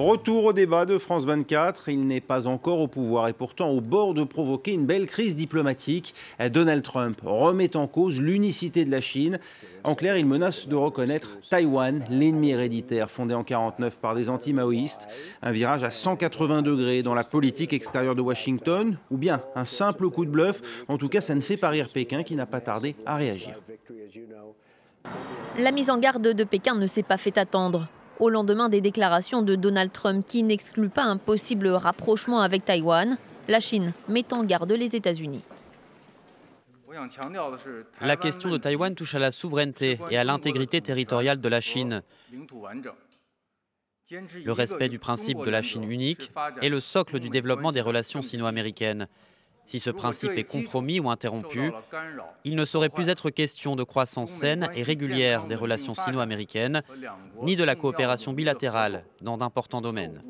Retour au débat de France 24. Il n'est pas encore au pouvoir et pourtant au bord de provoquer une belle crise diplomatique. Donald Trump remet en cause l'unicité de la Chine. En clair, il menace de reconnaître Taïwan, l'ennemi héréditaire fondé en 1949 par des anti-maoïstes. Un virage à 180 degrés dans la politique extérieure de Washington ou bien un simple coup de bluff. En tout cas, ça ne fait pas rire Pékin qui n'a pas tardé à réagir. La mise en garde de Pékin ne s'est pas fait attendre. Au lendemain des déclarations de Donald Trump qui n'excluent pas un possible rapprochement avec Taïwan, la Chine met en garde les États-Unis. La question de Taïwan touche à la souveraineté et à l'intégrité territoriale de la Chine. Le respect du principe de la Chine unique est le socle du développement des relations sino-américaines. Si ce principe est compromis ou interrompu, il ne saurait plus être question de croissance saine et régulière des relations sino-américaines, ni de la coopération bilatérale dans d'importants domaines.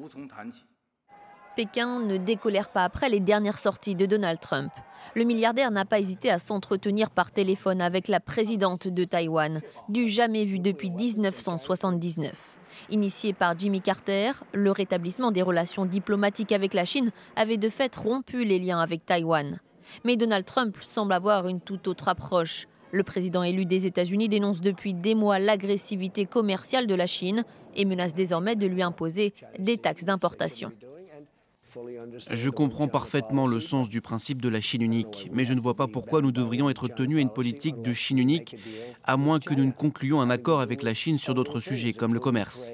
Pékin ne décolère pas après les dernières sorties de Donald Trump. Le milliardaire n'a pas hésité à s'entretenir par téléphone avec la présidente de Taïwan, du jamais vu depuis 1979. Initié par Jimmy Carter, le rétablissement des relations diplomatiques avec la Chine avait de fait rompu les liens avec Taïwan. Mais Donald Trump semble avoir une toute autre approche. Le président élu des États-Unis dénonce depuis des mois l'agressivité commerciale de la Chine et menace désormais de lui imposer des taxes d'importation. Je comprends parfaitement le sens du principe de la Chine unique, mais je ne vois pas pourquoi nous devrions être tenus à une politique de Chine unique, à moins que nous ne concluions un accord avec la Chine sur d'autres sujets, comme le commerce.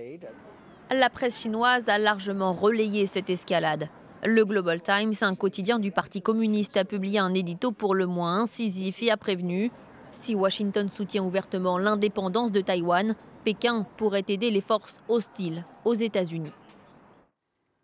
La presse chinoise a largement relayé cette escalade. Le Global Times, un quotidien du Parti communiste, a publié un édito pour le moins incisif et a prévenu « Si Washington soutient ouvertement l'indépendance de Taïwan, Pékin pourrait aider les forces hostiles aux États-Unis ».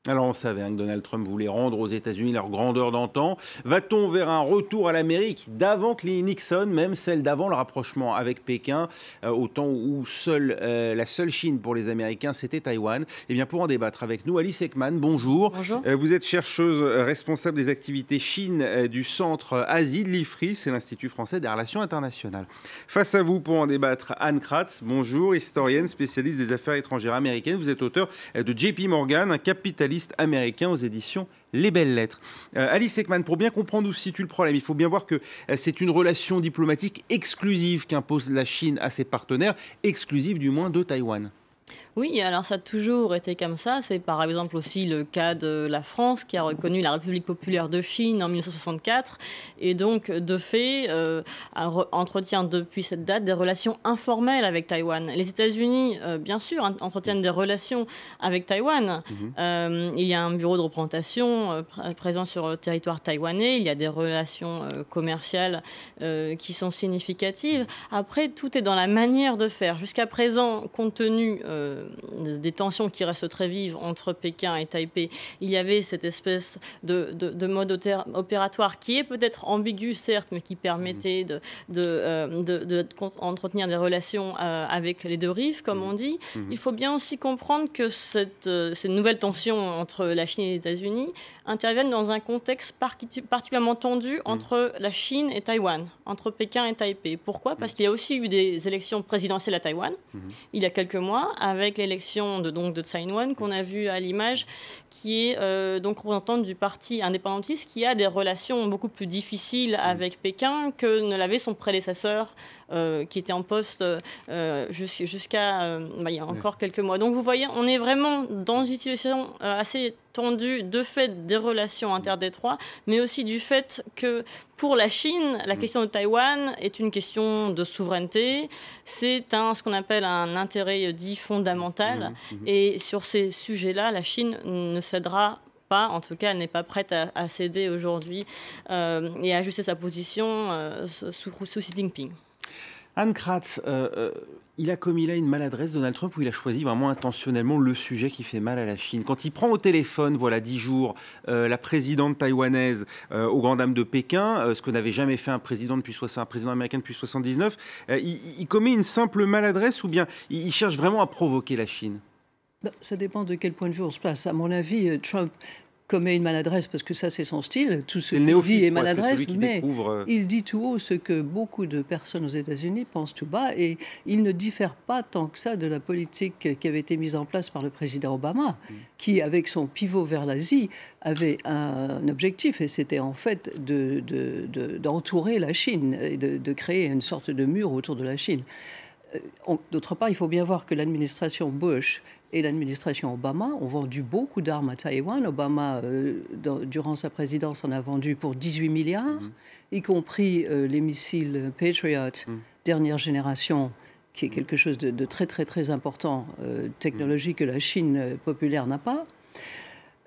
Alors on savait que Donald Trump voulait rendre aux États-Unis leur grandeur d'antan. Va-t-on vers un retour à l'Amérique d'avant Nixon, même celle d'avant le rapprochement avec Pékin, au temps où la seule Chine pour les Américains, c'était Taïwan? Eh bien pour en débattre avec nous, Alice Ekman, bonjour. Bonjour. Vous êtes chercheuse responsable des activités Chine du Centre Asie de l'IFRI, c'est l'Institut français des relations internationales. Face à vous pour en débattre, Anne Kratz, bonjour, historienne, spécialiste des affaires étrangères américaines. Vous êtes auteur de JP Morgan, un capitaliste américain aux éditions Les Belles Lettres. Alice Ekman, pour bien comprendre où se situe le problème, il faut bien voir que c'est une relation diplomatique exclusive qu'impose la Chine à ses partenaires, exclusive du moins de Taïwan. Oui, alors ça a toujours été comme ça. C'est par exemple aussi le cas de la France qui a reconnu la République populaire de Chine en 1964 et donc de fait entretient depuis cette date des relations informelles avec Taïwan. Les États-Unis, bien sûr, entretiennent des relations avec Taïwan. Il y a un bureau de représentation présent sur le territoire taïwanais. Il y a des relations commerciales qui sont significatives. Après, tout est dans la manière de faire. Jusqu'à présent, compte tenu des tensions qui restent très vives entre Pékin et Taipei, il y avait cette espèce de mode opératoire qui est peut-être ambigu, certes, mais qui permettait d'entretenir des relations avec les deux rives, comme on dit. Il faut bien aussi comprendre que ces nouvelles tensions entre la Chine et les États-Unis interviennent dans un contexte particulièrement tendu entre la Chine et Taïwan, entre Pékin et Taipei. Pourquoi? Parce qu'il y a aussi eu des élections présidentielles à Taïwan, il y a quelques mois, avec l'élection de Tsai Ing-wen qu'on a vu à l'image, qui est donc représentante du parti indépendantiste, qui a des relations beaucoup plus difficiles avec Pékin que ne l'avait son prédécesseur, qui était en poste jusqu'à il y a encore quelques mois. Donc vous voyez, on est vraiment dans une situation assez tendue de fait des relations interdétroites, mais aussi du fait que pour la Chine, la question de Taïwan est une question de souveraineté. C'est ce qu'on appelle un intérêt dit fondamental. Et sur ces sujets-là, la Chine ne cédera pas. En tout cas, elle n'est pas prête à céder aujourd'hui et à ajuster sa position sous Xi Jinping. Anne Kratz, il a commis là une maladresse, Donald Trump, où il a choisi vraiment intentionnellement le sujet qui fait mal à la Chine. Quand il prend au téléphone, voilà 10 jours, la présidente taïwanaise aux grandes dames de Pékin, ce que n'avait jamais fait un président américain depuis 1979, il commet une simple maladresse ou bien il cherche vraiment à provoquer la Chine? Ça dépend de quel point de vue on se place. À mon avis, Trump commet une maladresse, parce que ça c'est son style, tout ce qu'il dit est maladresse, mais il dit tout haut ce que beaucoup de personnes aux États-Unis pensent tout bas, et il ne diffère pas tant que ça de la politique qui avait été mise en place par le président Obama, qui, avec son pivot vers l'Asie, avait un objectif, et c'était en fait d'entourer la Chine, et de créer une sorte de mur autour de la Chine. D'autre part, il faut bien voir que l'administration Bush et l'administration Obama ont vendu beaucoup d'armes à Taïwan. Obama, durant sa présidence, en a vendu pour 18 milliards, y compris les missiles Patriot, dernière génération, qui est quelque chose de très, très, très important, technologie que la Chine populaire n'a pas.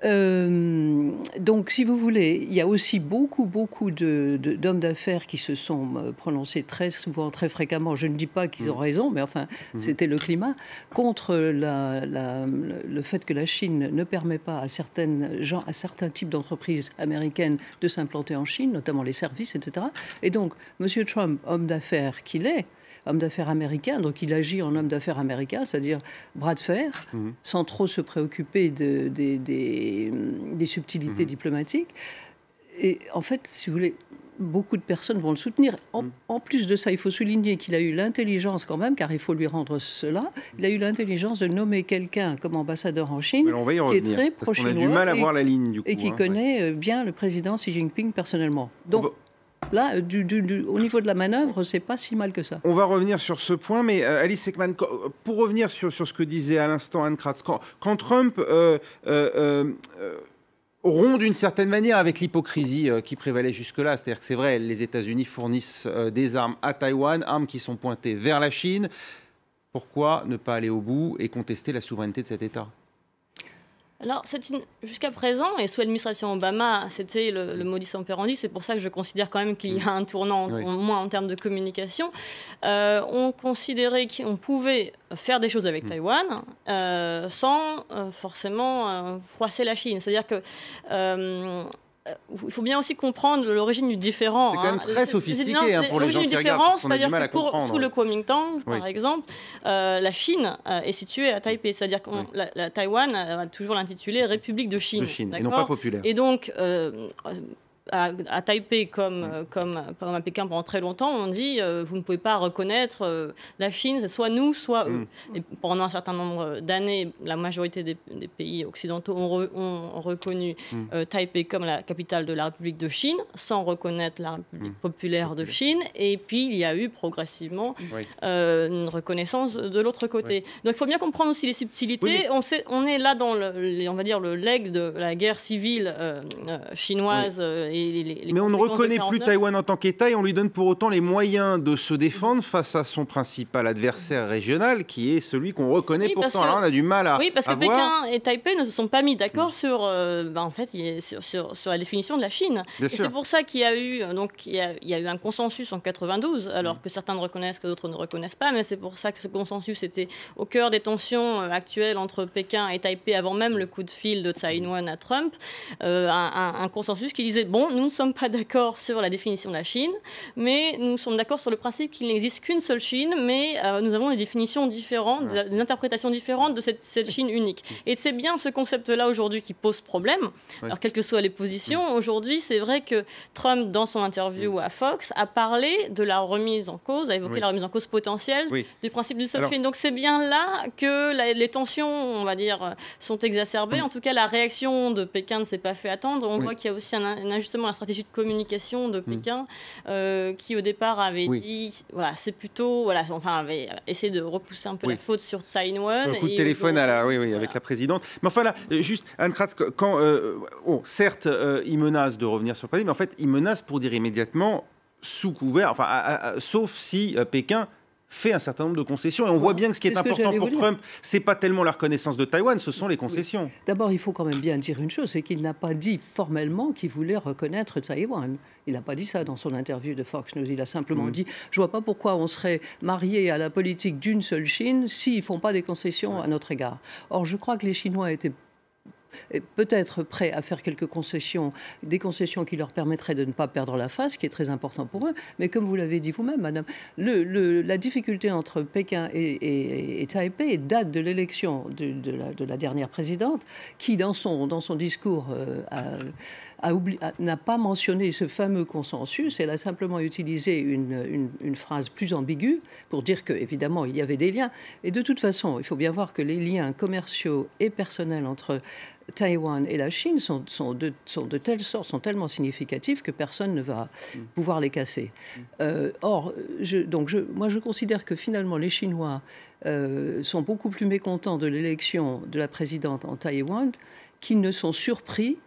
Donc, si vous voulez, il y a aussi beaucoup d'hommes d'affaires qui se sont prononcés très souvent, très fréquemment. Je ne dis pas qu'ils ont raison, mais enfin, c'était le climat, contre le fait que la Chine ne permet pas à certains types d'entreprises américaines de s'implanter en Chine, notamment les services, etc. Et donc, M. Trump, homme d'affaires qu'il est, homme d'affaires américain, donc il agit en homme d'affaires américain, c'est-à-dire bras de fer, sans trop se préoccuper des subtilités diplomatiques. Et en fait, si vous voulez, beaucoup de personnes vont le soutenir. En plus de ça, il faut souligner qu'il a eu l'intelligence quand même, car il faut lui rendre cela, il a eu l'intelligence de nommer quelqu'un comme ambassadeur en Chine, qui est très pro-chinois, on a du mal à voir la ligne, du coup, et qui connaît bien le président Xi Jinping personnellement. Donc, là, au niveau de la manœuvre, c'est pas si mal que ça. On va revenir sur ce point, mais Alice Ekman, pour revenir sur ce que disait à l'instant Anne Kratz, quand Trump rompt d'une certaine manière avec l'hypocrisie qui prévalait jusque-là, c'est-à-dire que c'est vrai, les États-Unis fournissent des armes à Taïwan, armes qui sont pointées vers la Chine. Pourquoi ne pas aller au bout et contester la souveraineté de cet État ? Alors, jusqu'à présent, et sous l'administration Obama, c'était le modus operandi. C'est pour ça que je considère quand même qu'il y a un tournant, au moins en termes de communication. On considérait qu'on pouvait faire des choses avec Taïwan sans forcément froisser la Chine. C'est-à-dire que... il faut bien aussi comprendre l'origine du différent. C'est quand même très sophistiqué pour les gens qui regardent, parce qu'on a du mal à comprendre. Sous le Kuomintang, par exemple, la Chine est située à Taipei. C'est-à-dire que la Taïwan a toujours l'intitulé République de Chine. Et non pas populaire. Et donc... à Taipei comme à Pékin pendant très longtemps, on dit vous ne pouvez pas reconnaître la Chine, c'est soit nous, soit eux. Et pendant un certain nombre d'années, la majorité des pays occidentaux ont reconnu Taipei comme la capitale de la République de Chine, sans reconnaître la République populaire de Chine. Et puis, il y a eu progressivement une reconnaissance de l'autre côté. Donc, il faut bien comprendre aussi les subtilités. On est là dans on va dire, le leg de la guerre civile chinoise. Mais on ne reconnaît plus Taïwan en tant qu'État et on lui donne pour autant les moyens de se défendre face à son principal adversaire régional, qui est celui qu'on reconnaît pourtant. Alors on a du mal à parce que Pékin et Taipei ne se sont pas mis d'accord sur la définition de la Chine. Et c'est pour ça qu'il y a eu un consensus en 92, alors que certains ne reconnaissent, que d'autres ne reconnaissent pas. Mais c'est pour ça que ce consensus était au cœur des tensions actuelles entre Pékin et Taipei avant même le coup de fil de Tsai Ing-wen à Trump. Un consensus qui disait bon, nous ne sommes pas d'accord sur la définition de la Chine, mais nous sommes d'accord sur le principe qu'il n'existe qu'une seule Chine, mais nous avons des définitions différentes, des interprétations différentes de cette Chine unique. Et c'est bien ce concept-là aujourd'hui qui pose problème. Alors, quelles que soient les positions, aujourd'hui, c'est vrai que Trump, dans son interview à Fox, a parlé de la remise en cause, a évoqué la remise en cause potentielle du principe du seule Chine. Donc, c'est bien là que les tensions, on va dire, sont exacerbées. En tout cas, la réaction de Pékin ne s'est pas fait attendre. On voit qu'il y a aussi justement la stratégie de communication de Pékin qui au départ avait dit c'est plutôt avait essayé de repousser un peu la faute sur Tsai Ing-wen. Sur le coup de téléphone avec la présidente. Mais enfin là, juste Anne Kratz, quand certes il menace de revenir sur le président, mais en fait il menace pour dire immédiatement sous couvert, sauf si Pékin fait un certain nombre de concessions. Et on voit bien que ce qui est important pour Trump, c'est pas tellement la reconnaissance de Taïwan, ce sont les concessions. D'abord, il faut quand même bien dire une chose, c'est qu'il n'a pas dit formellement qu'il voulait reconnaître Taïwan. Il n'a pas dit ça dans son interview de Fox News. Il a simplement dit « Je vois pas pourquoi on serait marié à la politique d'une seule Chine s'ils font pas des concessions à notre égard. » Or, je crois que les Chinois étaient peut-être prêts à faire quelques concessions, des concessions qui leur permettraient de ne pas perdre la face, ce qui est très important pour eux. Mais comme vous l'avez dit vous-même, madame, la difficulté entre Pékin et Taipei date de l'élection de la dernière présidente, qui, dans son discours, n'a pas mentionné ce fameux consensus. Elle a simplement utilisé une phrase plus ambiguë pour dire qu'évidemment, il y avait des liens. Et de toute façon, il faut bien voir que les liens commerciaux et personnels entre Taïwan et la Chine sont de telle sorte, sont tellement significatifs que personne ne va pouvoir les casser. Or, moi je considère que finalement les Chinois sont beaucoup plus mécontents de l'élection de la présidente en Taïwan qu'ils ne sont surpris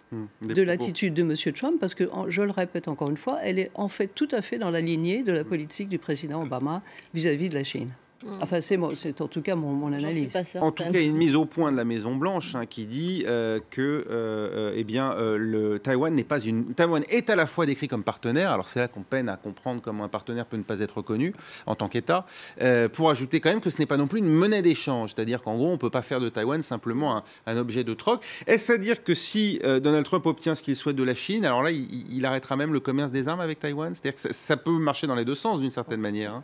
de l'attitude de M. Trump, parce que, je le répète encore une fois, elle est en fait tout à fait dans la lignée de la politique du président Obama vis-à-vis de la Chine. Enfin, c'est en tout cas mon analyse. En tout cas, il y a une mise au point de la Maison-Blanche qui dit que le Taïwan n'est pas Taïwan est à la fois décrit comme partenaire, alors c'est là qu'on peine à comprendre comment un partenaire peut ne pas être reconnu en tant qu'État, pour ajouter quand même que ce n'est pas non plus une monnaie d'échange, c'est-à-dire qu'en gros, on ne peut pas faire de Taïwan simplement un objet de troc. Est-ce à dire que si Donald Trump obtient ce qu'il souhaite de la Chine, alors là, il arrêtera même le commerce des armes avec Taïwan? C'est-à-dire que ça peut marcher dans les deux sens d'une certaine manière.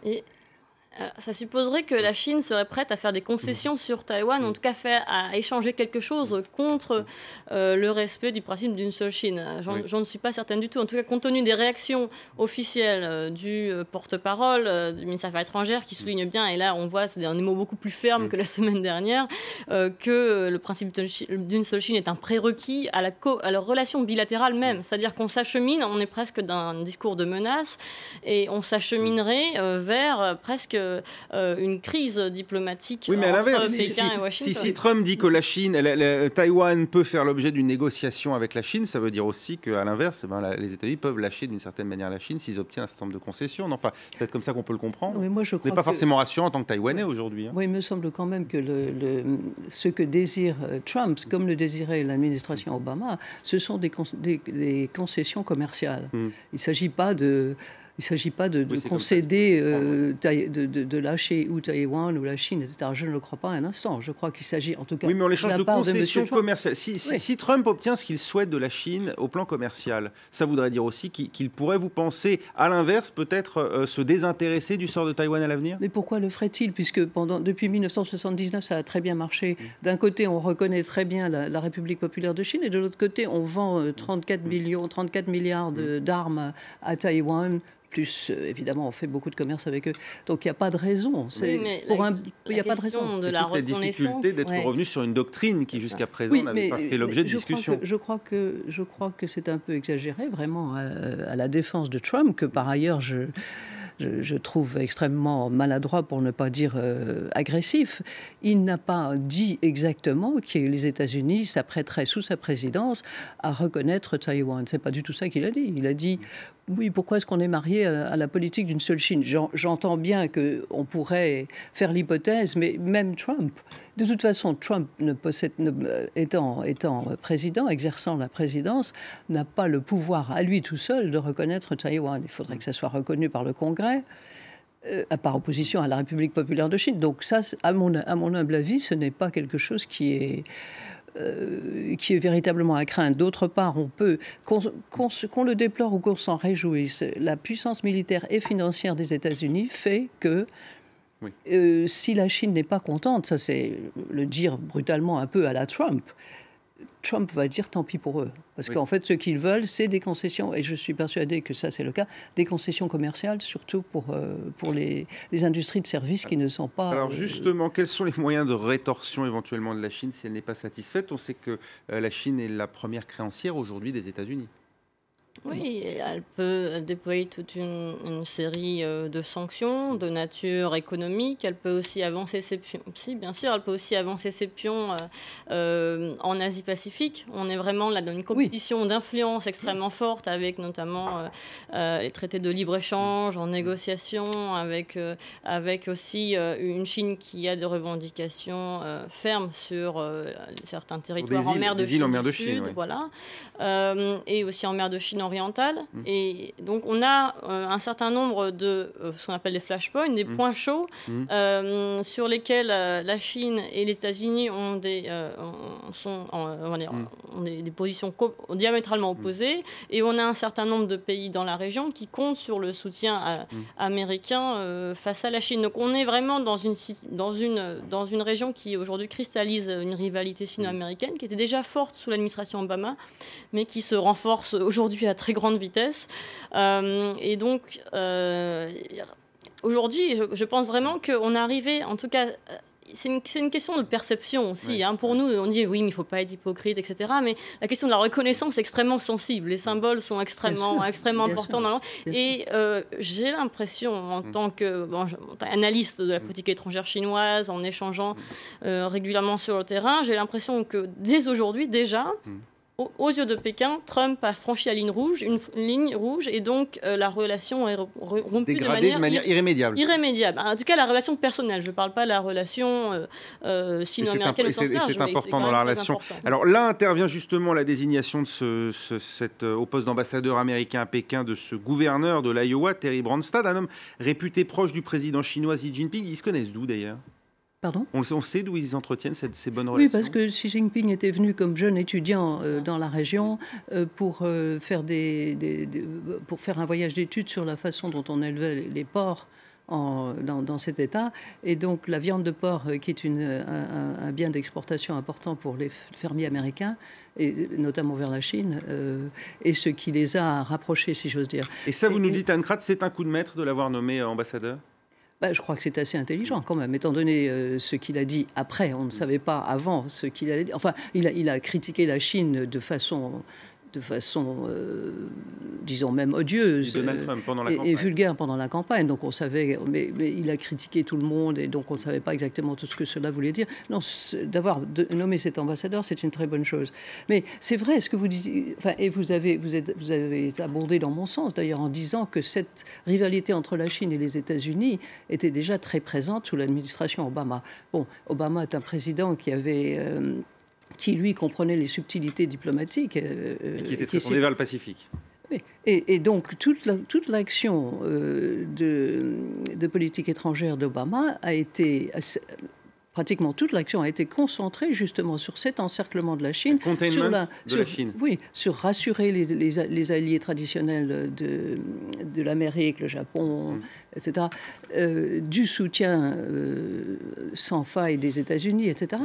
Ça supposerait que la Chine serait prête à faire des concessions sur Taïwan, en tout cas à échanger quelque chose contre le respect du principe d'une seule Chine. J'en suis pas certaine du tout. En tout cas, compte tenu des réactions officielles du porte-parole du ministère des Affaires étrangères qui souligne bien, et là on voit, c'est des mots beaucoup plus fermes que la semaine dernière, que le principe d'une seule Chine est un prérequis à la relation bilatérale même. C'est-à-dire qu'on s'achemine, on est presque d'un discours de menace, et on s'acheminerait vers presque une crise diplomatique mais à entre Pékin et Washington. Si Trump dit que la Chine, Taïwan peut faire l'objet d'une négociation avec la Chine, ça veut dire aussi qu'à l'inverse, les États-Unis peuvent lâcher d'une certaine manière la Chine s'ils obtiennent un certain nombre de concessions. Enfin, peut-être comme ça qu'on peut le comprendre. Oui, moi, je crois pas forcément rassurant en tant que Taïwanais aujourd'hui. Oui, il me semble quand même que ce que désire Trump, comme le désirait l'administration Obama, ce sont des concessions commerciales. Il ne s'agit pas de concéder, de lâcher ou Taïwan ou la Chine, etc. Je ne le crois pas un instant. Je crois qu'il s'agit en tout cas... Oui, mais on échange de concessions commerciales. Si Trump obtient ce qu'il souhaite de la Chine au plan commercial, ça voudrait dire aussi qu'il pourrait, vous penser, à l'inverse, peut-être se désintéresser du sort de Taïwan à l'avenir? Mais pourquoi le ferait-il? Puisque depuis 1979, ça a très bien marché. D'un côté, on reconnaît très bien la République populaire de Chine, et de l'autre côté, on vend 34 milliards d'armes à Taïwan. Plus, évidemment, on fait beaucoup de commerce avec eux. Donc, il n'y a pas de raison. Il n'y a pas de raison. De la toute la difficulté d'être revenu sur une doctrine qui, jusqu'à présent, n'avait pas fait l'objet de discussions. Je crois que c'est un peu exagéré, vraiment, à la défense de Trump, que par ailleurs, je trouve extrêmement maladroit, pour ne pas dire agressif. Il n'a pas dit exactement que les États-Unis s'apprêteraient, sous sa présidence, à reconnaître Taïwan. C'est pas du tout ça qu'il a dit. Il a dit... Oui, pourquoi est-ce qu'on est marié à la politique d'une seule Chine? J'entends bien qu'on pourrait faire l'hypothèse, mais même Trump, de toute façon, Trump étant président, exerçant la présidence, n'a pas le pouvoir à lui tout seul de reconnaître Taïwan. Il faudrait que ça soit reconnu par le Congrès, par opposition à la République populaire de Chine. Donc ça, à mon humble avis, ce n'est pas quelque chose qui est véritablement à craindre. D'autre part, on peut, qu'on le déplore ou qu'on s'en réjouisse, la puissance militaire et financière des États-Unis fait que si la Chine n'est pas contente, ça c'est le dire brutalement un peu à la Trump va dire tant pis pour eux. Parce qu'en fait, ce qu'ils veulent, c'est des concessions, et je suis persuadé que ça c'est le cas, des concessions commerciales, surtout pour les industries de services qui ne sont pas... Alors justement, quels sont les moyens de rétorsion éventuellement de la Chine si elle n'est pas satisfaite? On sait que la Chine est la première créancière aujourd'hui des États-Unis. Oui, elle peut déployer toute une série de sanctions de nature économique. Elle peut aussi avancer ses pions. Si, bien sûr, elle peut aussi avancer ses pions en Asie-Pacifique. On est vraiment là dans une compétition d'influence extrêmement forte, avec notamment les traités de libre-échange en négociation, avec aussi une Chine qui a des revendications fermes sur certains territoires en mer de Chine, Sud, voilà, et aussi en mer de Chine Chine orientale. Et donc, on a un certain nombre de ce qu'on appelle des flashpoints, des points chauds, sur lesquels la Chine et les États-Unis ont des positions diamétralement opposées. Et on a un certain nombre de pays dans la région qui comptent sur le soutien américain face à la Chine. Donc, on est vraiment dans une région qui, aujourd'hui, cristallise une rivalité sino-américaine qui était déjà forte sous l'administration Obama, mais qui se renforce aujourd'hui à très grande vitesse. Et donc, aujourd'hui, je pense vraiment qu'on est arrivé, en tout cas, c'est une question de perception aussi. Oui. Hein. Pour nous, on dit oui, mais il ne faut pas être hypocrite, etc. Mais la question de la reconnaissance est extrêmement sensible. Les symboles sont extrêmement importants. Et j'ai l'impression, en tant qu'analyste de la politique étrangère chinoise, en échangeant régulièrement sur le terrain, j'ai l'impression que dès aujourd'hui, déjà, aux yeux de Pékin, Trump a franchi la ligne rouge, une ligne rouge, et donc la relation est rompue de manière irrémédiable. Irrémédiable. En tout cas, la relation personnelle. Je ne parle pas de la relation sino-américaine au sens large. C'est important dans la relation. Alors là intervient justement la désignation de au poste d'ambassadeur américain à Pékin de ce gouverneur de l'Iowa, Terry Branstad, un homme réputé proche du président chinois Xi Jinping. Ils se connaissent d'où d'ailleurs ? Pardon ? On sait d'où ils entretiennent ces bonnes relations ? Oui, parce que Xi Jinping était venu comme jeune étudiant dans la région pour faire un voyage d'études sur la façon dont on élevait les porcs dans cet État. Et donc la viande de porc, qui est un bien d'exportation important pour les fermiers américains, et notamment vers la Chine, et ce qui les a rapprochés, si j'ose dire. Et ça, vous nous dites, Anne Kratz, c'est un coup de maître de l'avoir nommé ambassadeur ? Je crois que c'est assez intelligent quand même, étant donné ce qu'il a dit après. On ne savait pas avant ce qu'il a dit. Enfin, il a critiqué la Chine de façon disons même odieuse et vulgaire pendant la campagne. Donc on savait, mais il a critiqué tout le monde et donc on ne savait pas exactement tout ce que cela voulait dire. Non, d'avoir nommé cet ambassadeur, c'est une très bonne chose. Mais c'est vrai, ce que vous dites, et vous avez abondé dans mon sens d'ailleurs en disant que cette rivalité entre la Chine et les États-Unis était déjà très présente sous l'administration Obama. Bon, Obama est un président qui lui comprenait les subtilités diplomatiques. Et qui était très tourné vers le Pacifique. Oui. Et donc toute l'action de politique étrangère d'Obama a été... Pratiquement toute l'action a été concentrée justement sur cet encerclement de la Chine. Containment de la Chine. Oui, sur rassurer les alliés traditionnels de l'Amérique, le Japon, etc., du soutien sans faille des États-Unis, etc.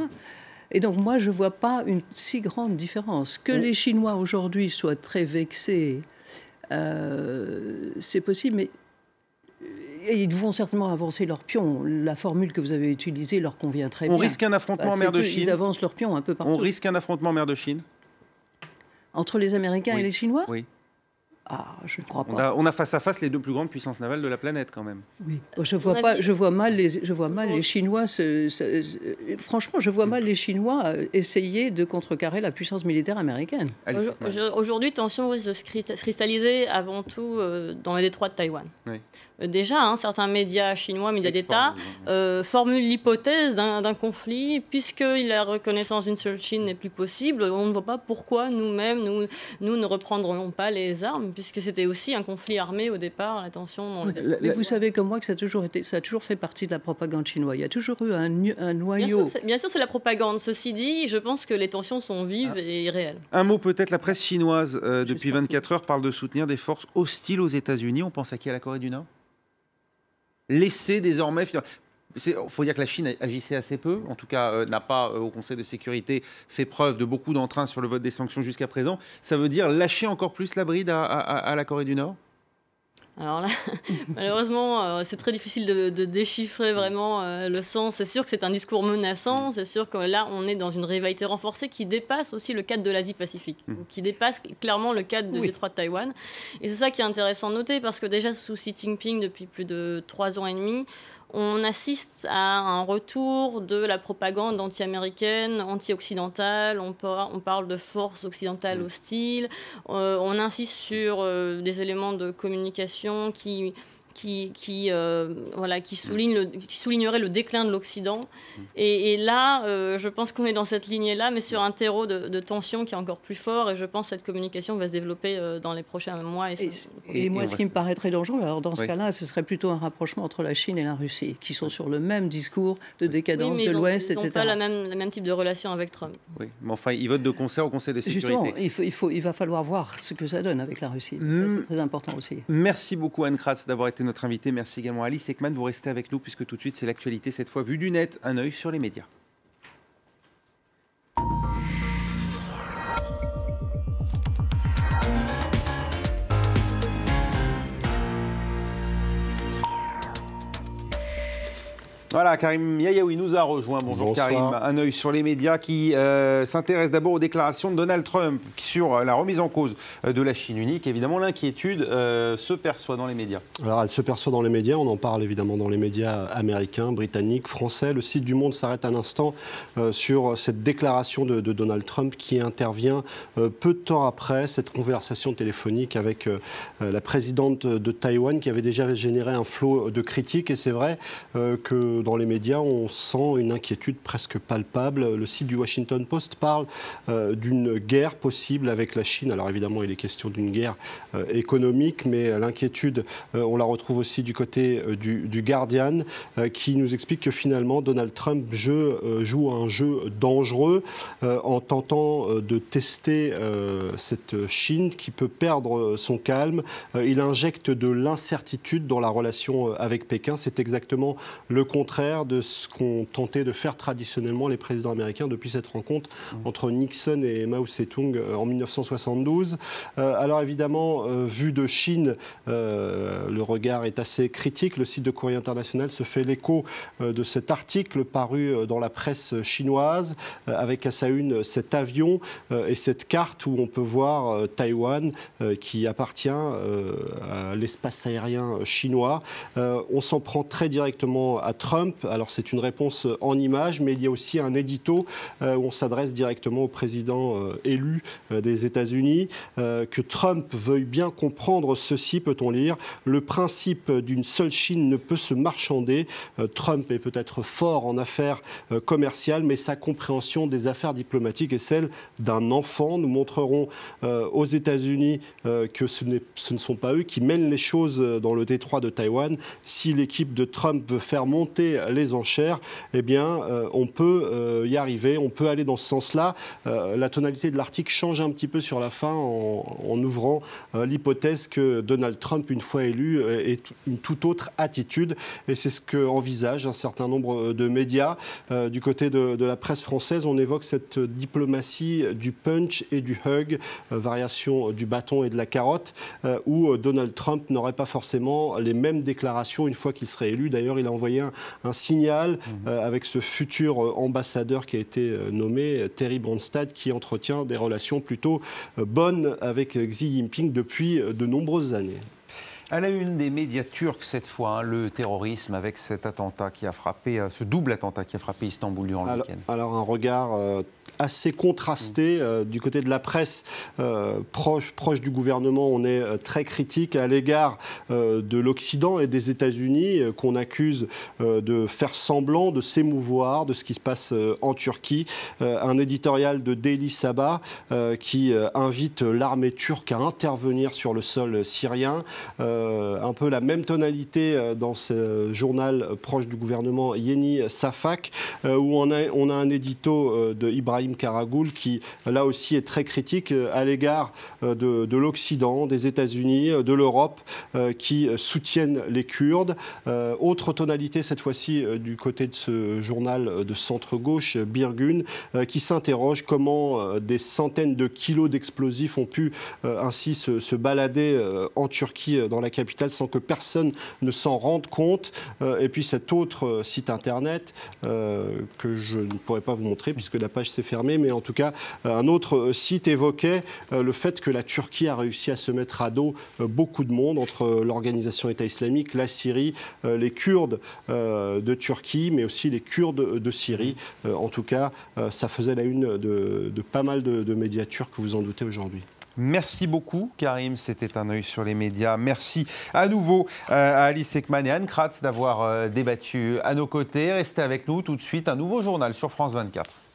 Et donc, moi, je ne vois pas une si grande différence. Que les Chinois, aujourd'hui, soient très vexés, c'est possible, mais ils vont certainement avancer leur pion. La formule que vous avez utilisée leur convient très bien. On risque un affrontement en mer de Chine. Ils avancent leur pion un peu partout. On risque un affrontement en mer de Chine. Entre les Américains et les Chinois ? Oui. Ah, je ne crois pas. On a face à face les deux plus grandes puissances navales de la planète, quand même. Oui. Je vois mal les Chinois. Franchement, je vois mal les Chinois essayer de contrecarrer la puissance militaire américaine. Aujourd'hui, tension risque de se cristalliser avant tout dans le détroit de Taïwan. Oui. Déjà, certains médias chinois, médias d'État, formulent l'hypothèse d'un conflit, puisque la reconnaissance d'une seule Chine n'est plus possible. On ne voit pas pourquoi nous-mêmes, nous ne reprendrions pas les armes, puisque c'était aussi un conflit armé au départ, la tension. Mais vous savez comme moi que ça a toujours fait partie de la propagande chinoise. Il y a toujours eu un noyau. Bien sûr, c'est la propagande. Ceci dit, je pense que les tensions sont vives et réelles. Un mot peut-être, la presse chinoise, depuis 24 heures, parle de soutenir des forces hostiles aux États-Unis. On pense à qui ? À la Corée du Nord ? Laisser désormais... Il faut dire que la Chine agissait assez peu, en tout cas n'a pas, au Conseil de sécurité, fait preuve de beaucoup d'entrain sur le vote des sanctions jusqu'à présent. Ça veut dire lâcher encore plus la bride à la Corée du Nord ? Alors là, malheureusement, c'est très difficile de déchiffrer vraiment le sens. C'est sûr que c'est un discours menaçant. C'est sûr que là, on est dans une rivalité renforcée qui dépasse aussi le cadre de l'Asie-Pacifique, qui dépasse clairement le cadre de détroit de Taïwan. Et c'est ça qui est intéressant de noter, parce que déjà, sous Xi Jinping, depuis plus de 3 ans et demi, on assiste à un retour de la propagande anti-américaine, anti-occidentale. On parle de forces occidentales hostiles. On insiste sur des éléments de communication qui qui soulignerait le déclin de l'Occident. Et là, je pense qu'on est dans cette lignée-là, mais sur un terreau de tension qui est encore plus fort. Et je pense que cette communication va se développer dans les prochains mois. Et moi, ce qui me paraît très dangereux, alors dans ce cas-là, ce serait plutôt un rapprochement entre la Chine et la Russie, qui sont sur le même discours de décadence de l'Ouest, etc. Ils n'ont pas le même type de relation avec Trump. Oui, mais enfin, ils votent de concert au Conseil de sécurité. Justement, il va falloir voir ce que ça donne avec la Russie. Ça, c'est très important aussi. Merci beaucoup Anne Kratz d'avoir été notre invitée. Merci également Alice Ekman. Vous restez avec nous puisque tout de suite, c'est l'actualité, cette fois vue du net, un œil sur les médias. Voilà, Karim Yayaoui nous a rejoint. Bonjour Karim. Un œil sur les médias qui s'intéresse d'abord aux déclarations de Donald Trump sur la remise en cause de la Chine unique. Évidemment, l'inquiétude se perçoit dans les médias. Alors, elle se perçoit dans les médias. On en parle évidemment dans les médias américains, britanniques, français. Le site du Monde s'arrête un instant sur cette déclaration de Donald Trump qui intervient peu de temps après cette conversation téléphonique avec la présidente de Taïwan qui avait déjà généré un flot de critiques. Et c'est vrai que dans les médias, on sent une inquiétude presque palpable. Le site du Washington Post parle d'une guerre possible avec la Chine. Alors évidemment, il est question d'une guerre économique, mais l'inquiétude, on la retrouve aussi du côté du Guardian, qui nous explique que finalement, Donald Trump joue un jeu dangereux en tentant de tester cette Chine qui peut perdre son calme. Il injecte de l'incertitude dans la relation avec Pékin. C'est exactement le contraire de ce qu'ont tenté de faire traditionnellement les présidents américains depuis cette rencontre entre Nixon et Mao Tse-tung en 1972. Alors évidemment, vu de Chine, le regard est assez critique. Le site de Courrier International se fait l'écho de cet article paru dans la presse chinoise, avec à sa une cet avion et cette carte où on peut voir Taïwan qui appartient à l'espace aérien chinois. On s'en prend très directement à Trump. Alors c'est une réponse en images, mais il y a aussi un édito où on s'adresse directement au président élu des États-Unis. Que Trump veuille bien comprendre ceci, peut-on lire. Le principe d'une seule Chine ne peut se marchander. Trump est peut-être fort en affaires commerciales, mais sa compréhension des affaires diplomatiques est celle d'un enfant. Nous montrerons aux États-Unis que ce ne sont pas eux qui mènent les choses dans le détroit de Taïwan. Si l'équipe de Trump veut faire monter les enchères, eh bien, on peut y arriver, on peut aller dans ce sens-là. La tonalité de l'article change un petit peu sur la fin en ouvrant l'hypothèse que Donald Trump, une fois élu, ait une toute autre attitude. Et c'est ce qu'envisagent un certain nombre de médias. Du côté de la presse française, on évoque cette diplomatie du punch et du hug, variation du bâton et de la carotte, où Donald Trump n'aurait pas forcément les mêmes déclarations une fois qu'il serait élu. D'ailleurs, il a envoyé un signal avec ce futur ambassadeur qui a été nommé, Terry Branstad, qui entretient des relations plutôt bonnes avec Xi Jinping depuis de nombreuses années. À la une des médias turcs cette fois, le terrorisme avec cet attentat qui a frappé, ce double attentat qui a frappé Istanbul durant le week-end. Alors un regard assez contrasté du côté de la presse proche du gouvernement. On est très critique à l'égard de l'Occident et des États-Unis qu'on accuse de faire semblant, de s'émouvoir de ce qui se passe en Turquie. Un éditorial de Daily Sabah qui invite l'armée turque à intervenir sur le sol syrien. Un peu la même tonalité dans ce journal proche du gouvernement, Yeni Safak, où on a un édito de Ibrahim Karagoul qui, là aussi, est très critique à l'égard de l'Occident, des États-Unis, de l'Europe, qui soutiennent les Kurdes. Autre tonalité, cette fois-ci, du côté de ce journal de centre-gauche, Birgun, qui s'interroge comment des centaines de kilos d'explosifs ont pu ainsi se balader en Turquie, dans la capitale, sans que personne ne s'en rende compte. Et puis cet autre site internet que je ne pourrais pas vous montrer puisque la page s'est fermée, mais en tout cas un autre site évoquait le fait que la Turquie a réussi à se mettre à dos beaucoup de monde entre l'organisation État islamique, la Syrie, les Kurdes de Turquie, mais aussi les Kurdes de Syrie. En tout cas, ça faisait la une de pas mal de médias turcs, vous en doutez aujourd'hui. Merci beaucoup, Karim. C'était un œil sur les médias. Merci à nouveau à Alice Ekman et Anne Kratz d'avoir débattu à nos côtés. Restez avec nous tout de suite. Un nouveau journal sur France 24.